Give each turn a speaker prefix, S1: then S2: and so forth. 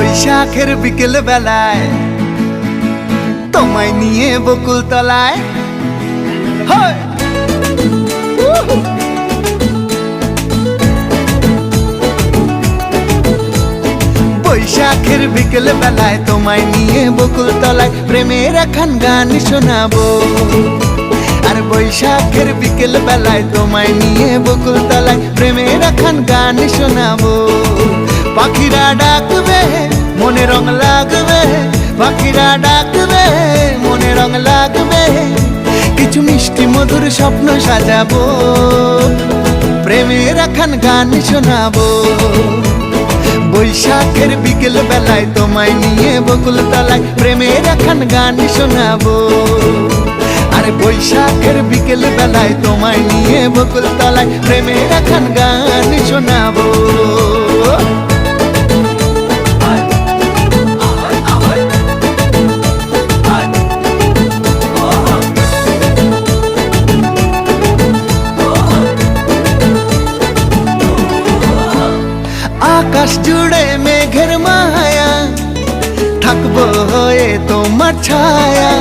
S1: বৈশাখের বিকেল বেলায় তোমায় নিয়ে বকুল তলায় বৈশাখের বিকেল বেলায় তোমায় নিয়ে বকুল তলায় প্রেমের একখান গান শোনাবো। আর বৈশাখের বিকেল বেলায় তোমায় নিয়ে বকুল তলায় প্রেমের একখান গান শোনাবো। পাখিরা ডাকবে মনে রং লাগবে, পাখিরা ডাকবে মনে রং লাগবে, কিছু মিষ্টি মধুর স্বপ্ন সাজাবো, প্রেমের একখান গান শোনাবো। বৈশাখের বিকেল বেলায় তোমায় নিয়ে বকুল তলায় প্রেমের একখান গান শোনাবো। আরে বৈশাখের বিকেল বেলায় তোমায় নিয়ে বকুল তলায় প্রেমের একখান গান শোনাবো। আকাশ জুড়ে মেঘের মায়া, থাকবো হয়ে তোমার ছায়া।